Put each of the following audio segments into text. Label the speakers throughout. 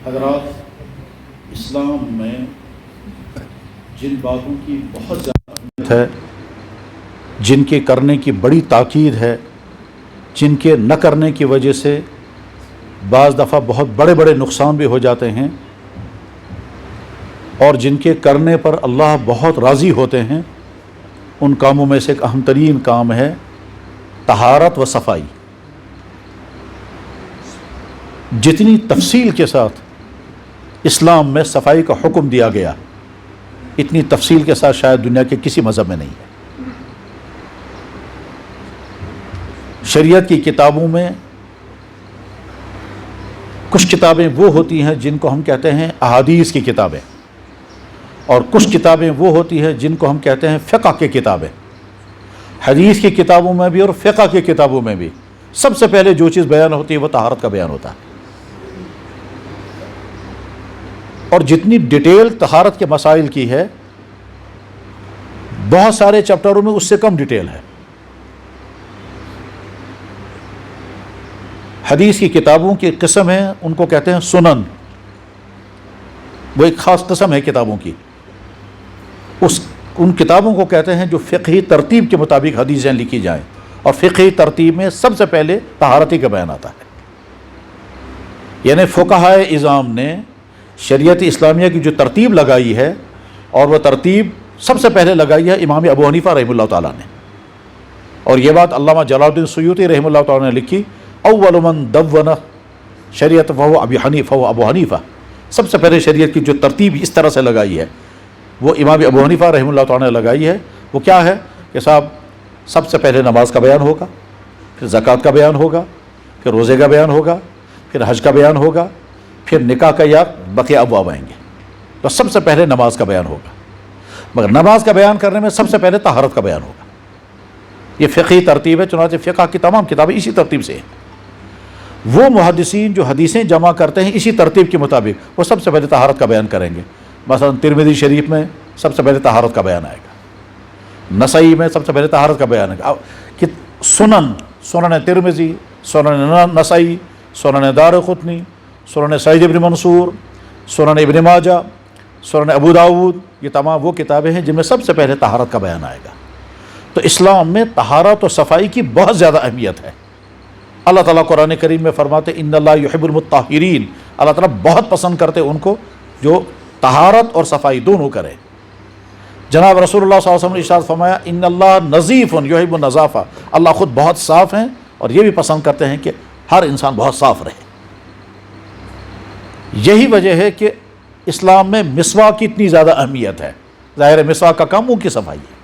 Speaker 1: حضرات، اسلام میں جن باتوں کی بہت زیادہ اہمیت ہے، جن کے کرنے کی بڑی تاکید ہے، جن کے نہ کرنے کی وجہ سے بعض دفعہ بہت بڑے بڑے نقصان بھی ہو جاتے ہیں، اور جن کے کرنے پر اللہ بہت راضی ہوتے ہیں، ان کاموں میں سے ایک اہم ترین کام ہے طہارت و صفائی۔ جتنی تفصیل کے ساتھ اسلام میں صفائی کا حکم دیا گیا، اتنی تفصیل کے ساتھ شاید دنیا کے کسی مذہب میں نہیں ہے۔ شریعت کی کتابوں میں کچھ کتابیں وہ ہوتی ہیں جن کو ہم کہتے ہیں احادیث کی کتابیں، اور کچھ کتابیں وہ ہوتی ہیں جن کو ہم کہتے ہیں فقہ کی کتابیں۔ حدیث کی کتابوں میں بھی اور فقہ کی کتابوں میں بھی سب سے پہلے جو چیز بیان ہوتی ہے وہ طہارت کا بیان ہوتا ہے، اور جتنی ڈیٹیل طہارت کے مسائل کی ہے بہت سارے چیپٹروں میں اس سے کم ڈیٹیل ہے۔ حدیث کی کتابوں کی قسم ہے، ان کو کہتے ہیں سنن، وہ ایک خاص قسم ہے کتابوں کی۔ ان کتابوں کو کہتے ہیں جو فقہی ترتیب کے مطابق حدیثیں لکھی جائیں، اور فقہی ترتیب میں سب سے پہلے طہارتی کا بیان آتا ہے۔ یعنی فقہائے اعظام نے شریعت اسلامیہ کی جو ترتیب لگائی ہے، اور وہ ترتیب سب سے پہلے لگائی ہے امام ابو حنیفہ رحمہ اللہ تعالیٰ نے، اور یہ بات علامہ جلال الدین سیوطی رحمہ اللہ تعالیٰ نے لکھی، اول من دون شریعت فہو ابو حنیفہ۔ سب سے پہلے شریعت کی جو ترتیب اس طرح سے لگائی ہے وہ امام ابو حنیفہ رحمہ اللہ تعالیٰ نے لگائی ہے۔ وہ کیا ہے کہ صاحب سب سے پہلے نماز کا بیان ہوگا، پھر زکوٰۃ کا بیان ہوگا، پھر روزے کا بیان ہوگا، پھر حج کا بیان ہوگا، پھر نکاح کا یا بقیہ ابواب آئیں گے، تو سب سے پہلے نماز کا بیان ہوگا۔ مگر نماز کا بیان کرنے میں سب سے پہلے طہارت کا بیان ہوگا۔ یہ فقہی ترتیب ہے، چنانچہ فقہ کی تمام کتابیں اسی ترتیب سے ہیں۔ وہ محدثین جو حدیثیں جمع کرتے ہیں اسی ترتیب کے مطابق وہ سب سے پہلے طہارت کا بیان کریں گے۔ مثلا ترمذی شریف میں سب سے پہلے طہارت کا بیان آئے گا، نسائی میں سب سے پہلے طہارت کا بیان آئے گا، سنن ترمذی، سنن نسائی، سنن دارقطنی، سنن سعید بن منصور، سنن ابن ماجہ، سنن ابو داود، یہ تمام وہ کتابیں ہیں جن میں سب سے پہلے طہارت کا بیان آئے گا۔ تو اسلام میں طہارت و صفائی کی بہت زیادہ اہمیت ہے۔ اللہ تعالیٰ قرآن کریم میں فرماتے ان اللہ یحب المطہرین، اللہ تعالیٰ بہت پسند کرتے ان کو جو طہارت اور صفائی دونوں کرے۔ جناب رسول اللہ صلی اللہ علیہ وسلم نے ارشاد فرمایا ان اللہ نظیف یحب النظافہ، اللہ خود بہت صاف ہیں اور یہ بھی پسند کرتے ہیں کہ ہر انسان بہت صاف رہے۔ یہی وجہ ہے کہ اسلام میں مسواک کی اتنی زیادہ اہمیت ہے۔ ظاہر ہے مسواک کا کام منہ کی صفائی ہے۔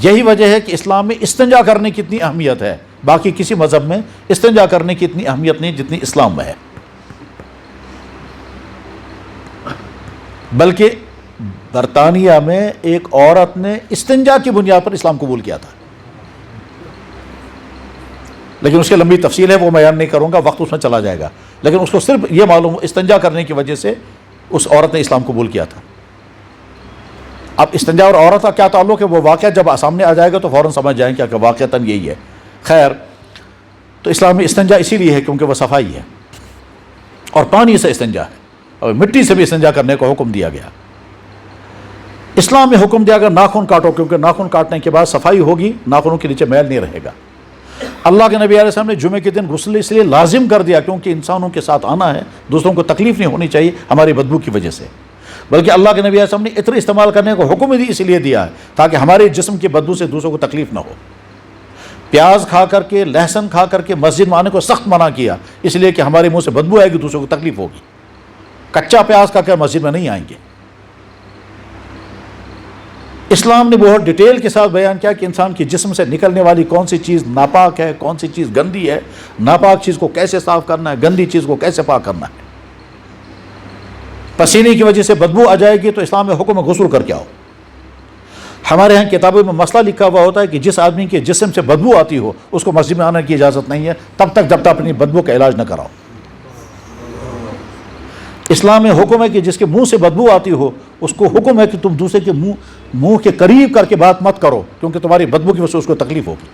Speaker 1: یہی وجہ ہے کہ اسلام میں استنجا کرنے کی اتنی اہمیت ہے۔ باقی کسی مذہب میں استنجا کرنے کی اتنی اہمیت نہیں جتنی اسلام میں ہے۔ بلکہ برطانیہ میں ایک عورت نے استنجا کی بنیاد پر اسلام قبول کیا تھا، لیکن اس کی لمبی تفصیل ہے، وہ بیان نہیں کروں گا، وقت اس میں چلا جائے گا۔ لیکن اس کو صرف یہ معلوم استنجا کرنے کی وجہ سے اس عورت نے اسلام قبول کیا تھا۔ اب استنجا اور عورت کا کیا تعلق ہے وہ واقعہ جب سامنے آ جائے گا تو فوراً سمجھ جائیں کہ واقعتاً یہی ہے۔ خیر، تو اسلام میں استنجا اسی لیے ہے کیونکہ وہ صفائی ہے، اور پانی سے استنجا ہے، اور مٹی سے بھی استنجا کرنے کو حکم دیا گیا۔ اسلام میں حکم دیا گیا ناخن کاٹو، کیونکہ ناخن کاٹنے کے بعد صفائی ہوگی، ناخنوں کے نیچے میل نہیں رہے گا۔ اللہ کے نبی علیہ السلام نے جمعے کے دن غسل اس لیے لازم کر دیا کیونکہ انسانوں کے ساتھ آنا ہے، دوسروں کو تکلیف نہیں ہونی چاہیے ہماری بدبو کی وجہ سے۔ بلکہ اللہ کے نبی علیہ السلام نے عطر استعمال کرنے کو حکم بھی اس لیے دیا ہے تاکہ ہمارے جسم کی بدبو سے دوسروں کو تکلیف نہ ہو۔ پیاز کھا کر کے، لہسن کھا کر کے مسجد میں آنے کو سخت منع کیا، اس لیے کہ ہمارے منہ سے بدبو آئے گی، دوسروں کو تکلیف ہوگی۔ کچا پیاز کھا کے مسجد میں نہیں آئیں گے۔ اسلام نے بہت ڈیٹیل کے ساتھ بیان کیا کہ انسان کے جسم سے نکلنے والی کون سی چیز ناپاک ہے، کون سی چیز گندی ہے، ناپاک چیز کو کیسے صاف کرنا ہے، گندی چیز کو کیسے پاک کرنا ہے۔ پسینے کی وجہ سے بدبو آ جائے گی تو اسلام میں حکم غسل کر کے آؤ۔ ہمارے یہاں کتابوں میں مسئلہ لکھا ہوا ہوتا ہے کہ جس آدمی کے جسم سے بدبو آتی ہو اس کو مسجد میں آنے کی اجازت نہیں ہے تب تک جب تک اپنی بدبو کا علاج نہ کراؤ۔ اسلام میں حکم ہے کہ جس کے منہ سے بدبو آتی ہو اس کو حکم ہے کہ تم دوسرے کے منہ کے قریب کر کے بات مت کرو کیونکہ تمہاری بدبو کی وجہ سے اس کو تکلیف ہوگی۔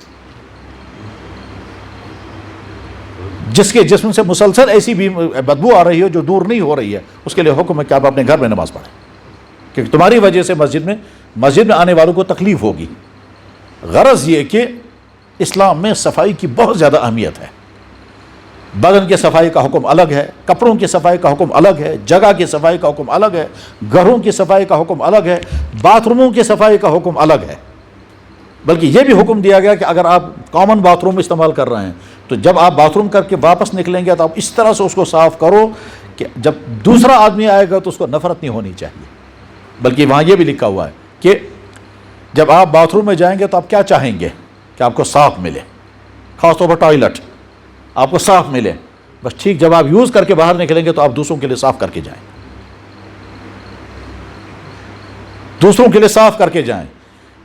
Speaker 1: جس کے جسم سے مسلسل ایسی بھی بدبو آ رہی ہو جو دور نہیں ہو رہی ہے، اس کے لیے حکم ہے کہ آپ اپنے گھر میں نماز پڑھیں، کیونکہ تمہاری وجہ سے مسجد میں آنے والوں کو تکلیف ہوگی۔ غرض یہ کہ اسلام میں صفائی کی بہت زیادہ اہمیت ہے۔ بدن کی صفائی کا حکم الگ ہے، کپڑوں کی صفائی کا حکم الگ ہے، جگہ کی صفائی کا حکم الگ ہے، گھروں کی صفائی کا حکم الگ ہے، باتھ روموں کی صفائی کا حکم الگ ہے۔ بلکہ یہ بھی حکم دیا گیا کہ اگر آپ کامن باتھ روم استعمال کر رہے ہیں تو جب آپ باتھ روم کر کے واپس نکلیں گے تو آپ اس طرح سے اس کو صاف کرو کہ جب دوسرا آدمی آئے گا تو اس کو نفرت نہیں ہونی چاہیے۔ بلکہ وہاں یہ بھی لکھا ہوا ہے کہ جب آپ باتھ روم میں جائیں گے تو آپ کیا چاہیں گے کہ آپ کو صاف ملے، خاص طور پر ٹوائلٹ آپ کو صاف ملے، بس ٹھیک جب آپ یوز کر کے باہر نکلیں گے تو آپ دوسروں کے لیے صاف کر کے جائیں، دوسروں کے لیے صاف کر کے جائیں۔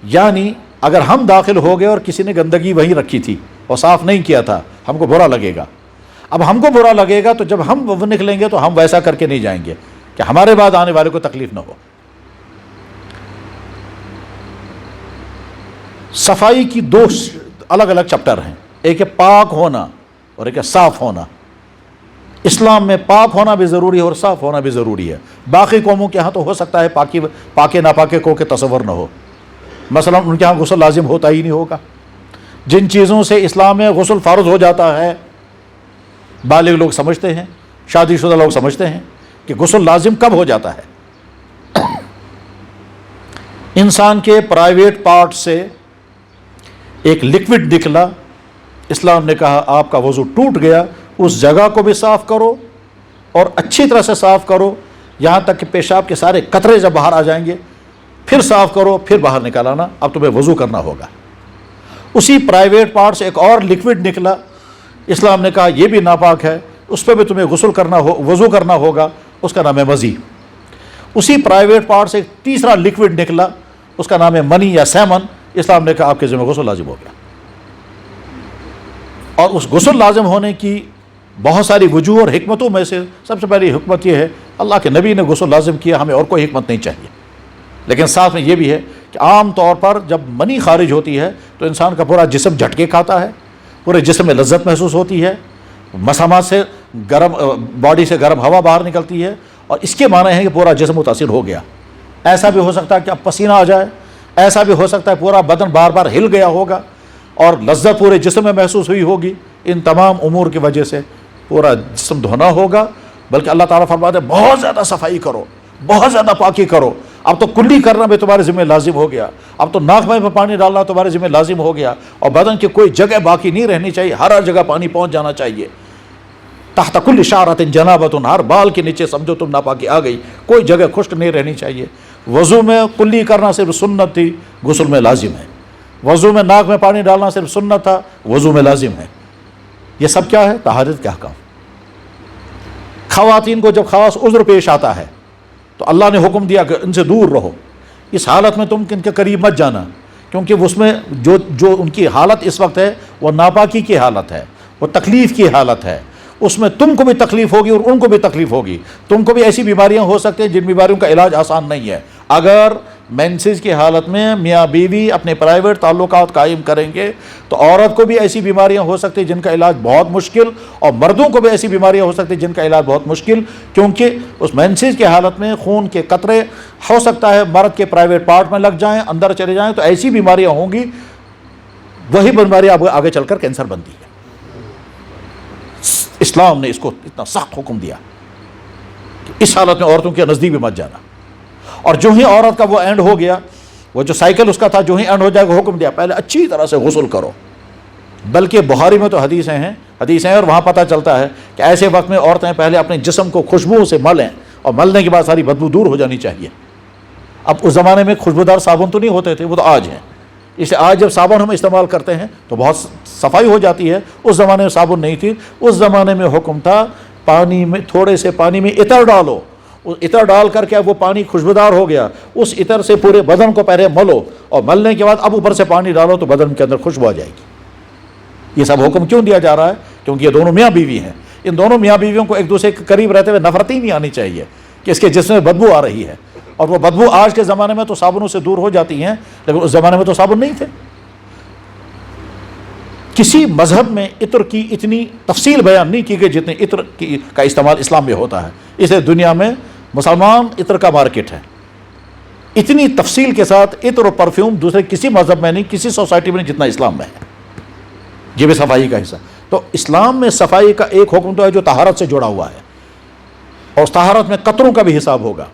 Speaker 1: یعنی اگر ہم داخل ہو گئے اور کسی نے گندگی وہیں رکھی تھی اور صاف نہیں کیا تھا، ہم کو برا لگے گا۔ اب ہم کو برا لگے گا تو جب ہم نکلیں گے تو ہم ویسا کر کے نہیں جائیں گے کہ ہمارے بعد آنے والے کو تکلیف نہ ہو۔ صفائی کی دو الگ الگ چپٹر ہیں، ایک ہے پاک ہونا اور ایک ہے صاف ہونا۔ اسلام میں پاک ہونا بھی ضروری ہے اور صاف ہونا بھی ضروری ہے۔ باقی قوموں کے ہاں تو ہو سکتا ہے پاکے ناپاکے کو کہ تصور نہ ہو، مثلا ان کے ہاں غسل لازم ہوتا ہی نہیں ہوگا۔ جن چیزوں سے اسلام میں غسل فرض ہو جاتا ہے، بالغ لوگ سمجھتے ہیں، شادی شدہ لوگ سمجھتے ہیں کہ غسل لازم کب ہو جاتا ہے۔ انسان کے پرائیویٹ پارٹ سے ایک لکوڈ نکلا، اسلام نے کہا آپ کا وضو ٹوٹ گیا، اس جگہ کو بھی صاف کرو اور اچھی طرح سے صاف کرو، یہاں تک کہ پیشاب کے سارے قطرے جب باہر آ جائیں گے پھر صاف کرو، پھر باہر نکالانا، اب تمہیں وضو کرنا ہوگا۔ اسی پرائیویٹ پارٹ سے ایک اور لکوڈ نکلا، اسلام نے کہا یہ بھی ناپاک ہے، اس پہ بھی تمہیں وضو کرنا ہوگا، اس کا نام ہے مزی۔ اسی پرائیویٹ پارٹ سے ایک تیسرا لکوڈ نکلا، اس کا نام ہے منی یا سیمن، اسلام نے کہا آپ کے ذمہ غسل لازم ہو گیا۔ اور اس غسل لازم ہونے کی بہت ساری وجوہ اور حکمتوں میں سے سب سے پہلی حکمت یہ ہے اللہ کے نبی نے غسل لازم کیا، ہمیں اور کوئی حکمت نہیں چاہیے۔ لیکن ساتھ میں یہ بھی ہے کہ عام طور پر جب منی خارج ہوتی ہے تو انسان کا پورا جسم جھٹکے کھاتا ہے، پورے جسم میں لذت محسوس ہوتی ہے، مسامات سے باڈی سے گرم ہوا باہر نکلتی ہے، اور اس کے معنی ہے کہ پورا جسم متاثر ہو گیا۔ ایسا بھی ہو سکتا ہے کہ اب پسینہ آ جائے، ایسا بھی ہو سکتا ہے پورا بدن بار بار ہل گیا ہوگا اور لذت پورے جسم میں محسوس ہوئی ہوگی۔ ان تمام امور کی وجہ سے پورا جسم دھونا ہوگا، بلکہ اللہ تعالیٰ فرماتے ہیں بہت زیادہ صفائی کرو، بہت زیادہ پاکی کرو۔ اب تو کلی کرنا بھی تمہارے ذمہ لازم ہو گیا، اب تو ناک میں پانی ڈالنا تمہارے ذمہ لازم ہو گیا، اور بدن کی کوئی جگہ باقی نہیں رہنی چاہیے، ہر جگہ پانی پہنچ جانا چاہیے۔ تحت کل شعرۃ جنابۃ، ہر بال کے نیچے سمجھو تم ناپاکی آ گئی، کوئی جگہ خشک نہیں رہنی چاہیے۔ وضو میں کلی کرنا صرف سنت تھی، غسل میں لازم ہے۔ وضو میں ناک میں پانی ڈالنا صرف سنت تھا، وضو میں لازم ہے۔ یہ سب کیا ہے؟ طہارت کے احکام۔ خواتین کو جب خاص عذر پیش آتا ہے تو اللہ نے حکم دیا کہ ان سے دور رہو، اس حالت میں تم ان کے قریب مت جانا، کیونکہ اس میں جو ان کی حالت اس وقت ہے وہ ناپاکی کی حالت ہے، وہ تکلیف کی حالت ہے، اس میں تم کو بھی تکلیف ہوگی اور ان کو بھی تکلیف ہوگی۔ تم کو بھی ایسی بیماریاں ہو سکتی ہیں جن بیماریوں کا علاج آسان نہیں ہے۔ اگر مینسز کی حالت میں میاں بیوی اپنے پرائیویٹ تعلقات قائم کریں گے تو عورت کو بھی ایسی بیماریاں ہو سکتی ہیں جن کا علاج بہت مشکل، اور مردوں کو بھی ایسی بیماریاں ہو سکتی ہیں جن کا علاج بہت مشکل، کیونکہ اس مینسز کی حالت میں خون کے قطرے ہو سکتا ہے مرد کے پرائیویٹ پارٹ میں لگ جائیں، اندر چلے جائیں، تو ایسی بیماریاں ہوں گی، وہی بیماری آگے چل کر کینسر بنتی ہے۔ اسلام نے اس کو اتنا سخت حکم دیا کہ اس حالت میں عورتوں کے نزدیک بھی مت جانا۔ اور جو ہی عورت کا وہ اینڈ ہو گیا، وہ جو سائیکل اس کا تھا، جو ہی اینڈ ہو جائے گا حکم دیا پہلے اچھی طرح سے غسل کرو۔ بلکہ بخاری میں تو حدیثیں ہیں اور وہاں پتہ چلتا ہے کہ ایسے وقت میں عورتیں پہلے اپنے جسم کو خوشبو سے ملیں، اور ملنے کے بعد ساری بدبو دور ہو جانی چاہیے۔ اب اس زمانے میں خوشبودار صابن تو نہیں ہوتے تھے، وہ تو آج ہیں، اس لیے آج جب صابن ہم استعمال کرتے ہیں تو بہت صفائی ہو جاتی ہے۔ اس زمانے میں صابن نہیں تھی، اس زمانے میں حکم تھا پانی میں تھوڑے سے پانی میں عطر ڈالو، عطر ڈال کر کے اب وہ پانی خوشبودار ہو گیا، اس عطر سے پورے بدن کو پہلے ملو، اور ملنے کے بعد اب اوپر سے پانی ڈالو تو بدن کے اندر خوشبو آ جائے گی۔ یہ سب حکم کیوں دیا جا رہا ہے؟ کیونکہ یہ دونوں میاں بیوی ہیں، ان دونوں میاں بیویوں کو ایک دوسرے کے قریب رہتے ہوئے نفرت ہی نہیں آنی چاہیے کہ اس کے جسم میں بدبو آ رہی ہے۔ اور وہ بدبو آج کے زمانے میں تو صابنوں سے دور ہو جاتی ہیں، لیکن اس زمانے میں تو صابن نہیں تھے۔ کسی مذہب میں عطر کی اتنی تفصیل بیان نہیں کی گئی جتنے عطر کا استعمال اسلام میں ہوتا ہے. اسے دنیا میں مسلمان عطر کا مارکیٹ ہے. اتنی تفصیل کے ساتھ عطر و پرفیوم دوسرے کسی مذہب میں نہیں, کسی سوسائٹی میں نہیں جتنا اسلام میں ہے. یہ بھی صفائی کا حصہ. تو اسلام میں صفائی کا ایک حکم تو ہے جو طہارت سے جڑا ہوا ہے, اور اس طہارت میں قطروں کا بھی حساب ہوگا.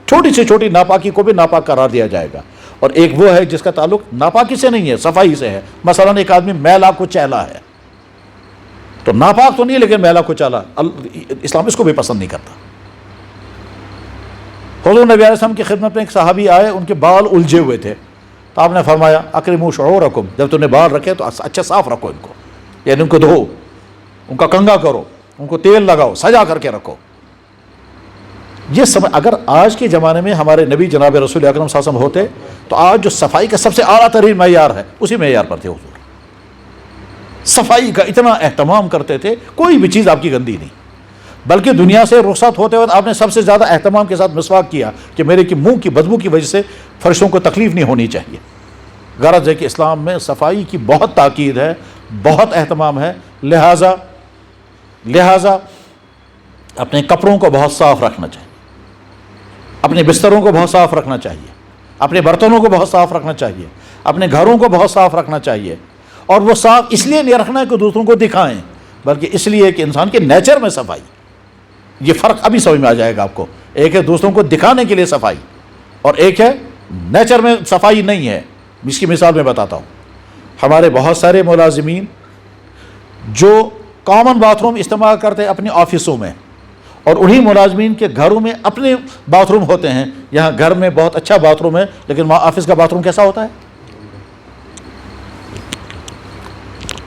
Speaker 1: چھوٹی سے چھوٹی ناپاکی کو بھی ناپاک قرار دیا جائے گا. اور ایک وہ ہے جس کا تعلق ناپاکی سے نہیں ہے, صفائی سے ہے. مثلا ایک آدمی میلا کو چیلا ہے, تو ناپاک تو نہیں لیکن میلا کو چالا, اسلام اس کو بھی پسند نہیں کرتا. حضور نبی علیہ السلام کی خدمت میں ایک صحابی آئے, ان کے بال الجھے ہوئے تھے, تو آپ نے فرمایا اکرموا شعورکم, جب تم نے بال رکھے تو اچھا صاف رکھو ان کو, یعنی ان کو دھو, ان کا کنگھا کرو, ان کو تیل لگاؤ, سجا کر کے رکھو. یہ سمجھ, اگر آج کے زمانے میں ہمارے نبی جناب رسول اکرم صلی اللہ علیہ وسلم ہوتے تو آج جو صفائی کا سب سے اعلیٰ ترین معیار ہے اسی معیار پر تھے حضور. صفائی کا اتنا اہتمام کرتے تھے, کوئی بھی چیز آپ کی گندی نہیں. بلکہ دنیا سے رخصت ہوتے وقت آپ نے سب سے زیادہ اہتمام کے ساتھ مسواک کیا کہ میرے کی منہ کی بدبو کی وجہ سے فرشتوں کو تکلیف نہیں ہونی چاہیے. غرض ہے کہ اسلام میں صفائی کی بہت تاکید ہے, بہت اہتمام ہے. لہٰذا اپنے کپڑوں کو بہت صاف رکھنا چاہیے, اپنے بستروں کو بہت صاف رکھنا چاہیے, اپنے برتنوں کو بہت صاف رکھنا چاہیے, اپنے گھروں کو بہت صاف رکھنا چاہیے. اور وہ صاف اس لیے نہیں رکھنا ہے کہ دوسروں کو دکھائیں, بلکہ اس لیے کہ انسان کے نیچر میں صفائی. یہ فرق ابھی سمجھ میں آ جائے گا آپ کو. ایک ہے دوسروں کو دکھانے کے لیے صفائی, اور ایک ہے نیچر میں صفائی نہیں ہے. اس کی مثال میں بتاتا ہوں. ہمارے بہت سارے ملازمین جو کامن باتھ روم استعمال کرتے ہیں اپنی آفسوں میں, اور انہی ملازمین کے گھروں میں اپنے باتھ روم ہوتے ہیں. یہاں گھر میں بہت اچھا باتھ روم ہے, لیکن وہاں آفس کا باتھ روم کیسا ہوتا ہے؟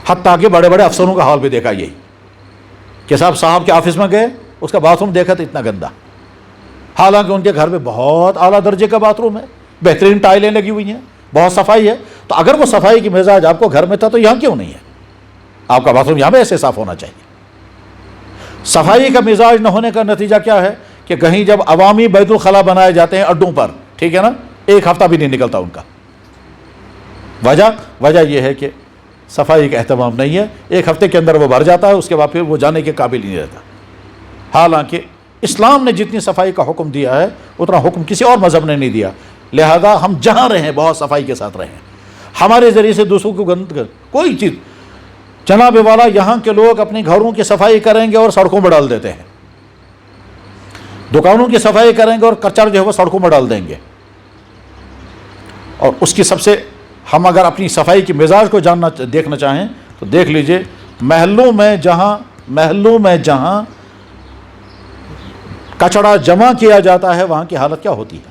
Speaker 1: حتیٰ کہ بڑے بڑے افسروں کا حال بھی دیکھا یہی کہ صاحب کے آفس میں گئے, اس کا باتھ روم دیکھا تو اتنا گندا, حالانکہ ان کے گھر میں بہت اعلیٰ درجے کا باتھ روم ہے, بہترین ٹائلیں لگی ہوئی ہیں, بہت صفائی ہے. تو اگر وہ صفائی کی مزاج آپ کو گھر میں تھا تو یہاں کیوں نہیں ہے؟ آپ کا باتھ روم یہاں پہ ایسے صاف ہونا چاہیے. صفائی کا مزاج نہ ہونے کا نتیجہ کیا ہے کہ کہیں جب عوامی بیت الخلاء بنائے جاتے ہیں اڈوں پر, ٹھیک ہے نا, ایک ہفتہ بھی نہیں نکلتا ان کا. وجہ یہ ہے کہ صفائی کا اہتمام نہیں ہے. ایک ہفتے کے اندر وہ بھر جاتا ہے, اس کے بعد پھر وہ جانے کے قابل ہی نہیں رہتا. حالانکہ اسلام نے جتنی صفائی کا حکم دیا ہے اتنا حکم کسی اور مذہب نے نہیں دیا. لہذا ہم جہاں رہیں بہت صفائی کے ساتھ رہیں. ہمارے ذریعے سے دوسروں کو کوئی چیز, جناب والا یہاں کے لوگ اپنے گھروں کی صفائی کریں گے اور سڑکوں میں ڈال دیتے ہیں, دکانوں کی صفائی کریں گے اور کچرا جو ہے وہ سڑکوں میں ڈال دیں گے. اور اس کی سب سے, ہم اگر اپنی صفائی کی مزاج کو دیکھنا چاہیں تو دیکھ لیجئے, محلوں میں جہاں کچڑا جمع کیا جاتا ہے وہاں کی حالت کیا ہوتی ہے.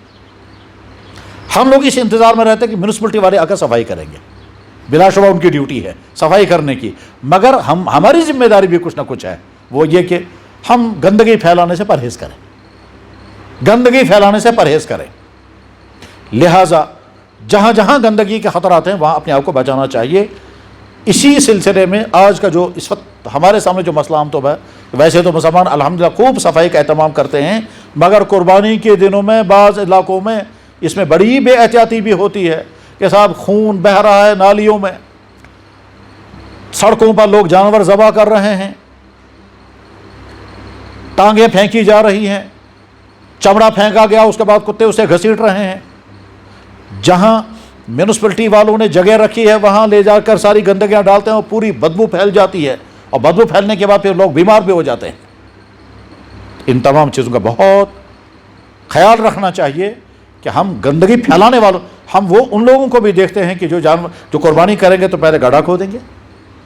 Speaker 1: ہم لوگ اس انتظار میں رہتے ہیں کہ میونسپلٹی والے آ کر صفائی کریں گے. بلا شبہ ان کی ڈیوٹی ہے صفائی کرنے کی, مگر ہماری ذمہ داری بھی کچھ نہ کچھ ہے. وہ یہ کہ ہم گندگی پھیلانے سے پرہیز کریں. لہٰذا جہاں جہاں گندگی کے خطرات ہیں وہاں اپنے آپ کو بچانا چاہیے. اسی سلسلے میں آج کا جو اس وقت ہمارے سامنے جو مسئلہ عام تو ہے, ویسے تو مسلمان الحمدللہ خوب صفائی کا اہتمام کرتے ہیں, مگر قربانی کے دنوں میں بعض علاقوں میں اس میں بڑی بے احتیاطی بھی ہوتی ہے کہ صاحب خون بہہ رہا ہے نالیوں میں, سڑکوں پر لوگ جانور ذبح کر رہے ہیں, ٹانگیں پھینکی جا رہی ہیں, چمڑا پھینکا گیا اس کے بعد کتے اسے گھسیٹ رہے ہیں. جہاں میونسپلٹی والوں نے جگہ رکھی ہے وہاں لے جا کر ساری گندگیاں ڈالتے ہیں اور پوری بدبو پھیل جاتی ہے, اور بدبو پھیلنے کے بعد پھر لوگ بیمار بھی ہو جاتے ہیں. ان تمام چیزوں کا بہت خیال رکھنا چاہیے کہ ہم گندگی پھیلانے والوں, ہم وہ ان لوگوں کو بھی دیکھتے ہیں کہ جو قربانی کریں گے تو پہلے گڑھا کھودیں گے,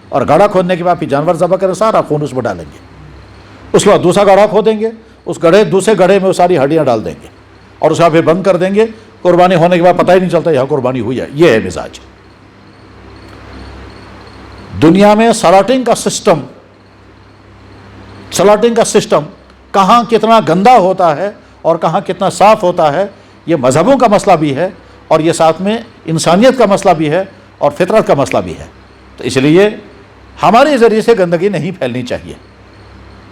Speaker 1: اور گڑھا کھودنے کے بعد پھر جانور ذبح کریں, سارا خون اس میں ڈالیں گے, اس کے بعد دوسرا گڑھا کھودیں گے, اس دوسرے گڑھے میں وہ ساری ہڈیاں ڈال دیں گے, اور اس کا پھر بند کر دیں گے. قربانی ہونے کے بعد پتہ ہی نہیں چلتا یہاں قربانی ہوئی ہے. یہ ہے مزاج. دنیا میں سلاٹنگ کا سسٹم کہاں کتنا گندا ہوتا ہے اور کہاں کتنا صاف ہوتا ہے, یہ مذہبوں کا مسئلہ بھی ہے, اور یہ ساتھ میں انسانیت کا مسئلہ بھی ہے, اور فطرت کا مسئلہ بھی ہے. تو اس لیے ہمارے ذریعے سے گندگی نہیں پھیلنی چاہیے.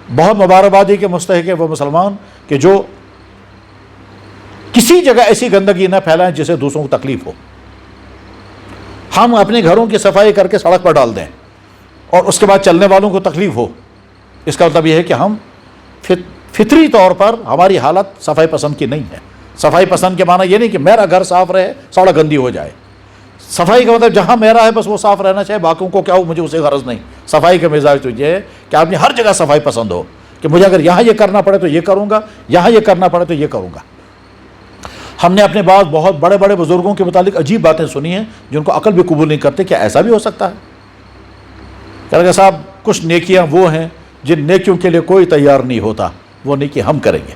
Speaker 1: بہت مبارکبادی کے مستحق ہے وہ مسلمان کہ جو کسی جگہ ایسی گندگی نہ پھیلائیں جسے دوسروں کو تکلیف ہو. ہم اپنے گھروں کی صفائی کر کے سڑک پر ڈال دیں, اور اس کے بعد چلنے والوں کو تکلیف ہو، اس کا مطلب یہ ہے کہ ہم فطری طور پر ہماری حالت صفائی پسند کی نہیں ہے۔ صفائی پسند کے معنی یہ نہیں کہ میرا گھر صاف رہے، سڑک گندی ہو جائے۔ صفائی کا مطلب جہاں میرا ہے بس وہ صاف رہنا چاہیے، باقیوں کو کیا ہو مجھے اسے غرض نہیں۔ صفائی کا مزاج تو یہ ہے کہ آپ نے ہر جگہ صفائی پسند ہو، کہ مجھے اگر یہاں یہ کرنا پڑے تو یہ کروں گا، یہاں یہ کرنا پڑے تو یہ کروں گا۔ ہم نے اپنے بعض بہت بڑے بڑے بزرگوں کے متعلق عجیب باتیں سنی ہیں جن کو عقل بھی قبول نہیں کرتے، کہ ایسا بھی ہو سکتا ہے؟ کہ صاحب کچھ نیکیاں وہ ہیں جن نیکیوں کے لیے کوئی تیار نہیں ہوتا، وہ نیکی ہم کریں گے۔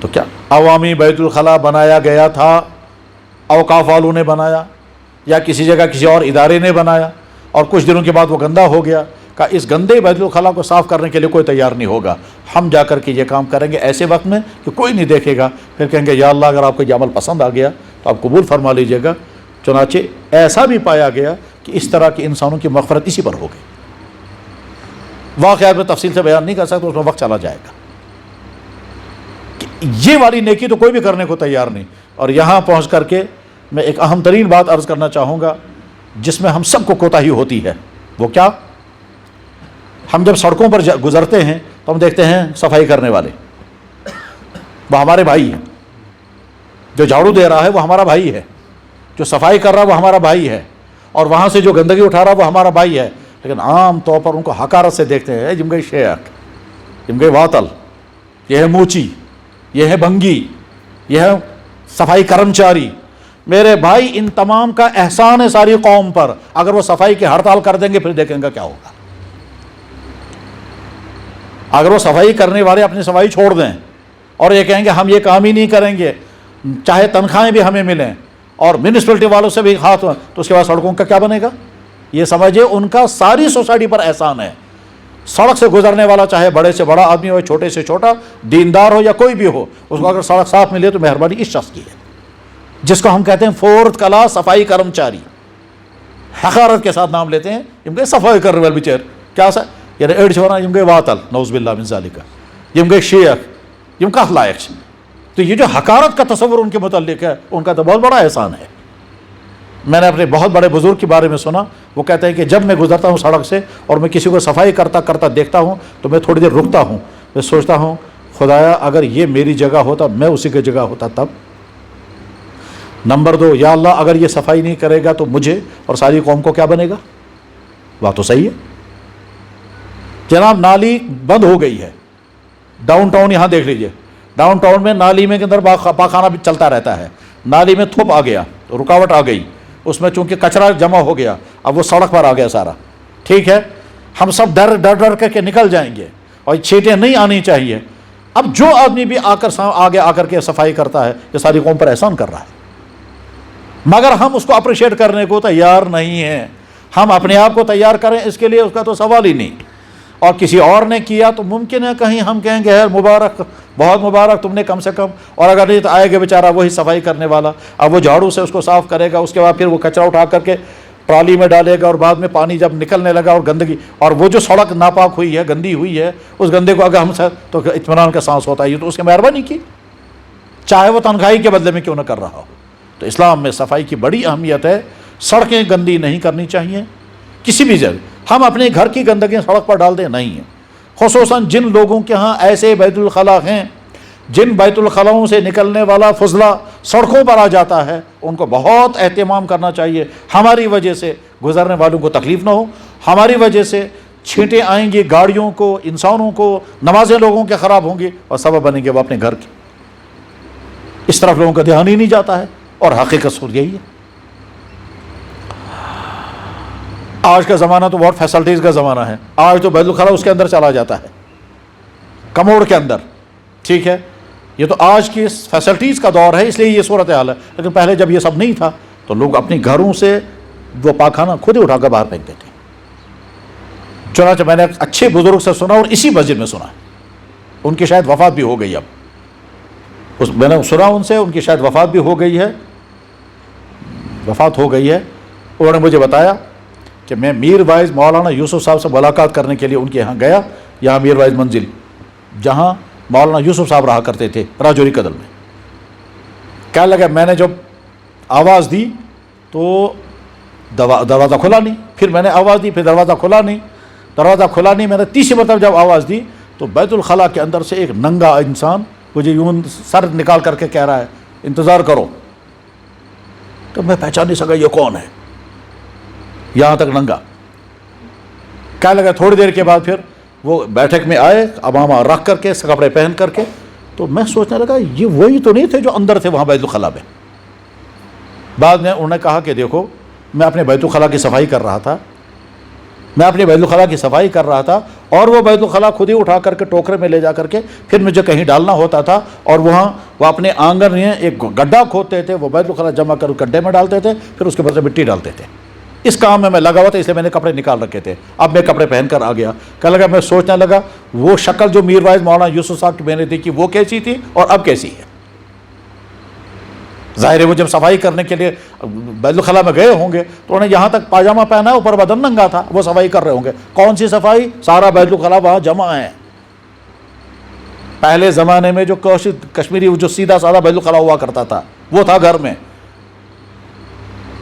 Speaker 1: تو کیا عوامی بیت الخلاء بنایا گیا تھا، اوقاف والوں نے بنایا یا کسی جگہ کسی اور ادارے نے بنایا، اور کچھ دنوں کے بعد وہ گندہ ہو گیا، کہ اس گندے بیت الخلاء کو صاف کرنے کے لیے کوئی تیار نہیں ہوگا، ہم جا کر کے یہ کام کریں گے ایسے وقت میں کہ کوئی نہیں دیکھے گا، پھر کہیں گے یا اللہ اگر آپ کو یہ عمل پسند آ گیا تو آپ قبول فرما لیجئے گا۔ چنانچہ ایسا بھی پایا گیا کہ اس طرح کے انسانوں کی مغفرت اسی پر ہو گئی۔ واقعات میں تفصیل سے بیان نہیں کر سکتا، اس میں وقت چلا جائے گا۔ یہ والی نیکی تو کوئی بھی کرنے کو تیار نہیں۔ اور یہاں پہنچ کر کے میں ایک اہم ترین بات عرض کرنا چاہوں گا جس میں ہم سب کو کوتاہی ہوتی ہے، وہ کیا؟ ہم جب سڑکوں پر گزرتے ہیں تو ہم دیکھتے ہیں صفائی کرنے والے، وہ ہمارے بھائی ہیں۔ جو جھاڑو دے رہا ہے وہ ہمارا بھائی ہے، جو صفائی کر رہا ہے وہ ہمارا بھائی ہے، اور وہاں سے جو گندگی اٹھا رہا ہے وہ ہمارا بھائی ہے۔ لیکن عام طور پر ان کو حقارت سے دیکھتے ہیں، جم گئی شیخ، جم گئی واتل، یہ ہے موچی، یہ ہے بھنگی، یہ ہے صفائی کرمچاری۔ میرے بھائی ان تمام کا احسان ہے ساری قوم پر، اگر وہ صفائی کی ہڑتال کر دیں گے پھر دیکھیں گے کیا ہوگا۔ اگر وہ صفائی کرنے والے اپنی صفائی چھوڑ دیں اور یہ کہیں گے ہم یہ کام ہی نہیں کریں گے، چاہے تنخواہیں بھی ہمیں ملیں اور میونسپلٹی والوں سے بھی ہاتھ، تو اس کے بعد سڑکوں کا کیا بنے گا؟ یہ سمجھے ان کا ساری سوسائٹی پر احسان ہے۔ سڑک سے گزرنے والا چاہے بڑے سے بڑا آدمی ہو، چھوٹے سے چھوٹا، دیندار ہو یا کوئی بھی ہو، اس کو اگر سڑک صاف ملے تو مہربانی اس شخص کی ہے، جس کو ہم کہتے ہیں فورتھ کلاس صفائی کرمچاری، حقارت کے ساتھ نام لیتے ہیں۔ یم گئے صفائی کرنے والے بچیر کیا سا یعنی ایڈ چھوڑنا، یم گئے واتل نعوذ باللہ من ذالک، یم گئے شیخ، یم کا لائق۔ تو یہ جو حقارت کا تصور ان کے متعلق ہے، ان کا تو بہت بڑا احسان ہے۔ میں نے اپنے بہت بڑے بزرگ کے بارے میں سنا، وہ کہتے ہیں کہ جب میں گزرتا ہوں سڑک سے اور میں کسی کو صفائی کرتا کرتا دیکھتا ہوں تو میں تھوڑی دیر رکتا ہوں، میں سوچتا ہوں خدایا اگر یہ میری جگہ ہوتا میں اسی کی جگہ ہوتا تب۔ نمبر 2، یا اللہ اگر یہ صفائی نہیں کرے گا تو مجھے اور ساری قوم کو کیا بنے گا؟ بات تو صحیح ہے۔ جناب نالی بند ہو گئی ہے، ڈاؤن ٹاؤن یہاں دیکھ لیجئے، ڈاؤن ٹاؤن میں نالی میں کے اندر پاخانہ بھی چلتا رہتا ہے، نالی میں تھوپ آ گیا، رکاوٹ آ گئی، اس میں چونکہ کچرا جمع ہو گیا، اب وہ سڑک پر آ گیا سارا، ٹھیک ہے، ہم سب ڈر کر کے نکل جائیں گے اور چھینٹیں نہیں آنی چاہیے۔ اب جو آدمی بھی آگے آ کر کے صفائی کرتا ہے یہ ساری قوم پر احسان کر رہا ہے، مگر ہم اس کو اپریشیٹ کرنے کو تیار نہیں ہیں۔ ہم اپنے آپ کو تیار کریں اس کے لیے اس کا تو سوال ہی نہیں، اور کسی اور نے کیا تو ممکن ہے کہیں ہم کہیں گے مبارک، بہت مبارک تم نے کم سے کم، اور اگر نہیں تو آئے گا بیچارہ وہی صفائی کرنے والا، اب وہ جھاڑو سے اس کو صاف کرے گا، اس کے بعد پھر وہ کچرا اٹھا کر کے ٹرالی میں ڈالے گا، اور بعد میں پانی جب نکلنے لگا اور گندگی، اور وہ جو سڑک ناپاک ہوئی ہے، گندی ہوئی ہے، اس گندے کو اگر ہم سے تو اطمینان کا سانس ہوتا ہے، یہ تو اس نے مہربانی کی، چاہے وہ تنخواہی کے بدلے میں کیوں نہ کر رہا ہو۔ تو اسلام میں صفائی کی بڑی اہمیت ہے، سڑکیں گندی نہیں کرنی چاہیے کسی بھی جگہ۔ ہم اپنے گھر کی گندگیاں سڑک پر ڈال دیں نہیں ہیں، خصوصاً جن لوگوں کے ہاں ایسے بیت الخلاء ہیں، جن بیت الخلاؤں سے نکلنے والا فضلہ سڑکوں پر آ جاتا ہے، ان کو بہت اہتمام کرنا چاہیے۔ ہماری وجہ سے گزرنے والوں کو تکلیف نہ ہو، ہماری وجہ سے چھینٹیں آئیں گی گاڑیوں کو، انسانوں کو، نمازیں لوگوں کے خراب ہوں گی اور سبب بنیں گے وہ اپنے گھر کی۔ اس طرف لوگوں کا دھیان ہی نہیں جاتا ہے، اور حقیقت صورت یہی ہے۔ آج کا زمانہ تو بہت فیسلٹیز کا زمانہ ہے، آج تو بیت الخلاء اس کے اندر چلا جاتا ہے، کموڈ کے اندر، ٹھیک ہے، یہ تو آج کی فیسلٹیز کا دور ہے، اس لیے یہ صورتحال ہے۔ لیکن پہلے جب یہ سب نہیں تھا تو لوگ اپنے گھروں سے وہ پاخانہ خود ہی اٹھا کر باہر پھینکتے تھے۔ چنانچہ میں نے اچھے بزرگ سے سنا، اور اسی مسجد میں سنا، ان کی شاید وفات بھی ہو گئی، اب میں نے سنا ان سے، ان کی شاید وفات بھی ہو گئی ہے، انہوں نے مجھے بتایا کہ میں میر وائز مولانا یوسف صاحب سے ملاقات کرنے کے لیے ان کے یہاں گیا، یہاں میر وائز منزل جہاں مولانا یوسف صاحب رہا کرتے تھے راجوری کدل میں۔ کہنے لگا میں نے جب آواز دی تو دروازہ کھلا نہیں، پھر میں نے آواز دی، پھر دروازہ کھلا نہیں، میں نے تیسری مرتبہ جب آواز دی تو بیت الخلاء کے اندر سے ایک ننگا انسان مجھے یوں سر نکال کر کے کہہ رہا ہے انتظار کرو. تو میں پہچان نہیں سکا یہ کون ہے، یہاں تک ننگا. کیا لگا تھوڑی دیر کے بعد پھر وہ بیٹھک میں آئے امامہ رکھ کر کے کپڑے پہن کر کے. تو میں سوچنے لگا یہ وہی تو نہیں تھے جو اندر تھے وہاں بیت الخلاء میں. بعد میں انہوں نے کہا کہ دیکھو میں اپنے بیت الخلاء کی صفائی کر رہا تھا، اور وہ بیت الخلاء خود ہی اٹھا کر کے ٹوکرے میں لے جا کر کے پھر مجھے کہیں ڈالنا ہوتا تھا، اور وہاں وہ اپنے آنگن میں ایک گڈھا کھودتے تھے، وہ بیت الخلاء جمع کر گڈھے میں ڈالتے تھے، پھر اس کے بعد سے مٹی ڈالتے تھے. اس کام میں لگا ہوا تھا، اس لیے میں نے کپڑے نکال رکھے تھے. اب میں کپڑے پہن کر آ گیا. کہنے لگا میں سوچنے لگا وہ شکل جو میر وائز مولانا یوسف صاحب کی میں نے دیکھی وہ کیسی تھی اور اب کیسی ہے. ظاہر ہے وہ جب صفائی کرنے کے لیے بیت الخلاء میں گئے ہوں گے تو انہوں نے یہاں تک پاجامہ پہنا ہے، اوپر بدن ننگا تھا، وہ صفائی کر رہے ہوں گے. کون سی صفائی؟ سارا بیت الخلاء وہاں جمع ہے. پہلے زمانے میں جو کشمیری جو سیدھا سادہ بیت الخلاء ہوا کرتا تھا وہ تھا گھر میں.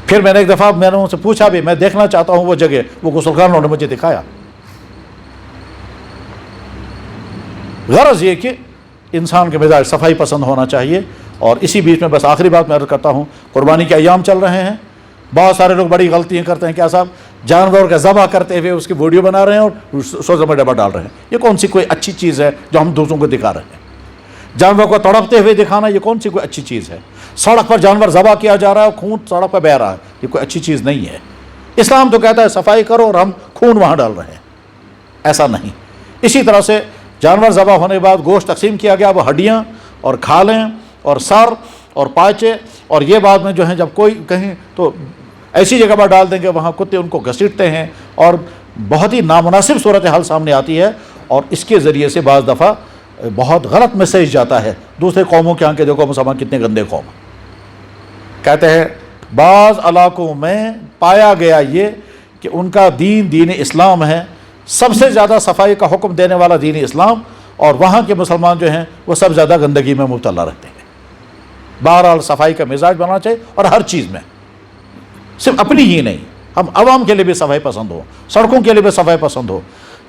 Speaker 1: پھر میں نے ایک دفعہ میں نے ان سے پوچھا بھی میں دیکھنا چاہتا ہوں وہ جگہ، وہ غسل خانہ انہوں نے مجھے دکھایا. غرض یہ کہ انسان کے مزاج صفائی پسند ہونا چاہیے. اور اسی بیچ میں بس آخری بات میں عرض کرتا ہوں، قربانی کے ایام چل رہے ہیں. بہت سارے لوگ بڑی غلطیاں کرتے ہیں. کیا صاحب؟ جانور کا ذبح کرتے ہوئے اس کی ویڈیو بنا رہے ہیں اور سوشل میڈیا پر ڈال رہے ہیں. یہ کون سی کوئی اچھی چیز ہے جو ہم دوسروں کو دکھا رہے ہیں؟ جانور کو تڑپتے ہوئے دکھانا یہ کون سی کوئی اچھی چیز ہے؟ سڑک پر جانور ذبح کیا جا رہا ہے، خون سڑک پر بہہ رہا ہے، یہ کوئی اچھی چیز نہیں ہے. اسلام تو کہتا ہے صفائی کرو اور ہم خون وہاں ڈال رہے ہیں. ایسا نہیں. اسی طرح سے جانور ذبح ہونے کے بعد گوشت تقسیم کیا گیا، وہ ہڈیاں اور کھالیں اور سر اور پاچے، اور یہ بعد میں جو ہیں جب کوئی کہیں تو ایسی جگہ پر ڈال دیں گے وہاں کتے ان کو گھسیٹتے ہیں، اور بہت ہی نامناسب صورتحال سامنے آتی ہے. اور اس کے ذریعے سے بعض دفعہ بہت غلط میسیج جاتا ہے دوسرے قوموں کے. آنکھ دیکھو مسلمان کتنے گندے قوم. کہتے ہیں بعض علاقوں میں پایا گیا یہ کہ ان کا دین اسلام ہے، سب سے زیادہ صفائی کا حکم دینے والا دین اسلام، اور وہاں کے مسلمان جو ہیں وہ سب زیادہ گندگی میں مبتلا رہتے ہیں. بہرحال صفائی کا مزاج بننا چاہیے، اور ہر چیز میں، صرف اپنی ہی نہیں، ہم عوام کے لیے بھی صفائی پسند ہو، سڑکوں کے لیے بھی صفائی پسند ہو.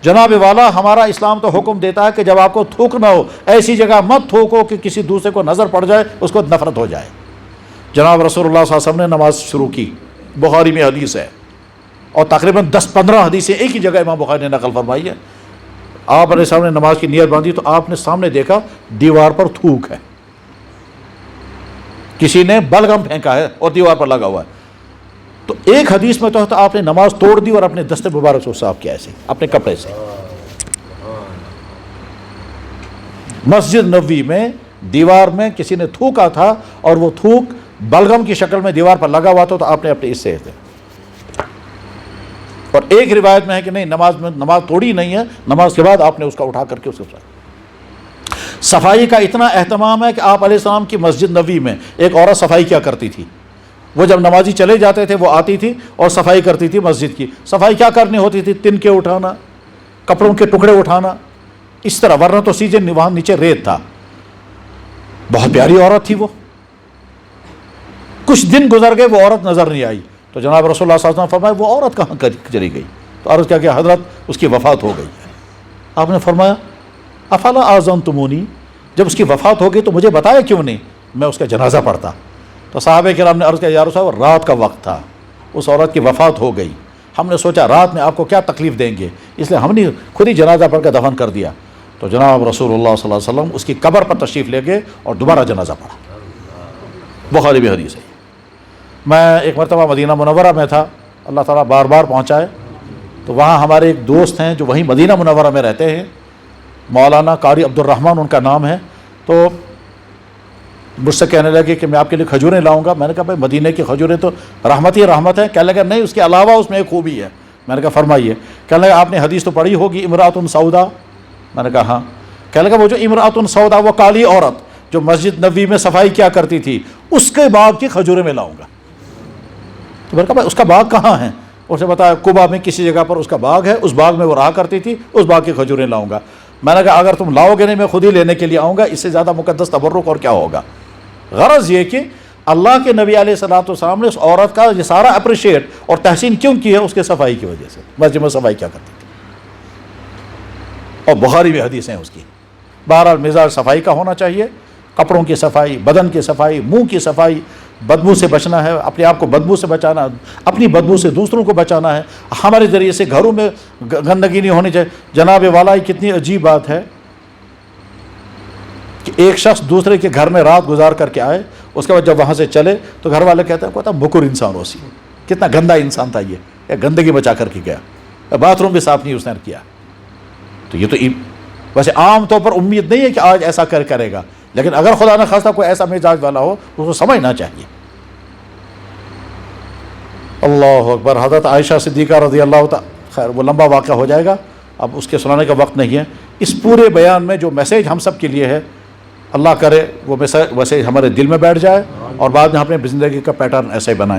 Speaker 1: جناب والا ہمارا اسلام تو حکم دیتا ہے کہ جب آپ کو تھوکنا ہو ایسی جگہ مت تھوکو کہ کسی دوسرے کو نظر پڑ جائے، اس کو نفرت ہو جائے. جناب رسول اللہ صلی اللہ علیہ وسلم نے نماز شروع کی، بخاری میں حدیث ہے، اور تقریباً 10-15 حدیثیں ایک ہی جگہ امام بخاری نے نقل فرمائی ہے. آپ علیہ السلام نے نماز کی نیت باندھی تو آپ نے سامنے دیکھا دیوار پر تھوک ہے، کسی نے بلغم پھینکا ہے اور دیوار پر لگا ہوا ہے. تو ایک حدیث میں تو آپ نے نماز توڑ دی اور اپنے دست مبارک سے صاف کیا ایسے اپنے کپڑے سے. مسجد نبوی میں دیوار میں کسی نے تھوکا تھا اور وہ تھوک بلغم کی شکل میں دیوار پر لگا ہوا تھا، تو آپ نے اپنے اس سے. اور ایک روایت میں ہے کہ نہیں نماز توڑی نہیں ہے، نماز کے بعد آپ نے اس کا اٹھا کر کے اس کے ساتھ. صفائی کا اتنا اہتمام ہے کہ آپ علیہ السلام کی مسجد نبوی میں ایک عورت صفائی کیا کرتی تھی. وہ جب نمازی چلے جاتے تھے وہ آتی تھی اور صفائی کرتی تھی مسجد کی. صفائی کیا کرنی ہوتی تھی؟ تنکے اٹھانا، کپڑوں کے ٹکڑے اٹھانا، اس طرح، ورنہ تو سیدھے وہاں نیچے ریت تھا. بہت پیاری عورت تھی وہ. کچھ دن گزر گئے وہ عورت نظر نہیں آئی، تو جناب رسول اللہ صلی اللہ علیہ وسلم فرمایا وہ عورت کہاں چلی گئی؟ تو عرض کیا کہ حضرت اس کی وفات ہو گئی ہے. آپ نے فرمایا افلا آذنتمونی، جب اس کی وفات ہو گئی تو مجھے بتایا کیوں نہیں، میں اس کا جنازہ پڑھتا. تو صحابہ کرام نے عرض کیا یا رسول اللہ رات کا وقت تھا، اس عورت کی وفات ہو گئی، ہم نے سوچا رات میں آپ کو کیا تکلیف دیں گے، اس لیے ہم نے خود ہی جنازہ پڑھ کے دفن کر دیا. تو جناب رسول اللہ صلی اللہ علیہ وسلم اس کی قبر پر تشریف لے گئے اور دوبارہ جنازہ پڑھا. بخاری بھی حدیث ہے. میں ایک مرتبہ مدینہ منورہ میں تھا، اللہ تعالیٰ بار بار پہنچائے. تو وہاں ہمارے ایک دوست ہیں جو وہیں مدینہ منورہ میں رہتے ہیں، مولانا قاری عبد الرحمن ان کا نام ہے. تو مجھ سے کہنے لگے کہ میں آپ کے لیے کھجوریں لاؤں گا. میں نے کہا بھائی مدینہ کی کھجوریں تو رحمت ہی رحمت ہے. کہنے لگا نہیں، اس کے علاوہ اس میں ایک خوبی ہے. میں نے کہا فرمائیے. کہنے لگا آپ نے حدیث تو پڑھی ہوگی امرأۃ سودا. میں نے کہا ہاں. کہنے لگا وہ جو امرأۃ سودا، وہ کالی عورت جو مسجد نبوی میں صفائی کیا کرتی تھی، اس کے باغ کی کھجوریں میں لاؤں گا. تو میں نے کہا بھائی اس کا باغ کہاں ہے؟ اسے بتایا قبا میں کسی جگہ پر اس کا باغ ہے، اس باغ میں وہ رہا کرتی تھی، اس باغ کی کھجوریں لاؤں گا. میں نے کہا اگر تم لاؤ گے نہیں میں خود ہی لینے کے لیے آؤں گا، اس سے زیادہ مقدس تبرک اور کیا ہوگا. غرض یہ کہ اللہ کے نبی علیہ الصلوۃ والسلام نے اس عورت کا یہ سارا اپریشیٹ اور تحسین کیوں کی ہے؟ اس کے صفائی کی وجہ سے. مسجد میں صفائی کیا کرتی تھی، اور بخاری میں حدیث ہیں اس کی. بہرحال مزاج صفائی کا ہونا چاہیے، کپڑوں کی صفائی، بدن کی صفائی، منہ کی صفائی، بدبو سے بچنا ہے، اپنے آپ کو بدبو سے بچانا، اپنی بدبو سے دوسروں کو بچانا ہے. ہمارے ذریعے سے گھروں میں گندگی نہیں ہونی چاہیے. جناب والا کتنی عجیب بات ہے کہ ایک شخص دوسرے کے گھر میں رات گزار کر کے آئے، اس کے بعد جب وہاں سے چلے تو گھر والے کہتے ہیں کوئی بکر انسان ہو سی، کتنا گندا انسان تھا یہ گندگی بچا کر کے گیا، باتھ روم بھی صاف نہیں اس نے کیا. تو یہ تو ویسے عام طور پر امید نہیں ہے کہ آج ایسا کرے گا، لیکن اگر خدا نہ خواستہ کوئی ایسا مزاج والا ہو اس کو سمجھنا چاہیے. اللہ اکبر. حضرت عائشہ صدیقہ رضی اللہ تعالی، خیر وہ لمبا واقعہ ہو جائے گا، اب اس کے سنانے کا وقت نہیں ہے. اس پورے بیان میں جو میسیج ہم سب کے لیے ہے، اللہ کرے وہ میسیج ہمارے دل میں بیٹھ جائے اور بعد میں ہم اپنے زندگی کا پیٹرن ایسے ہی بنائیں.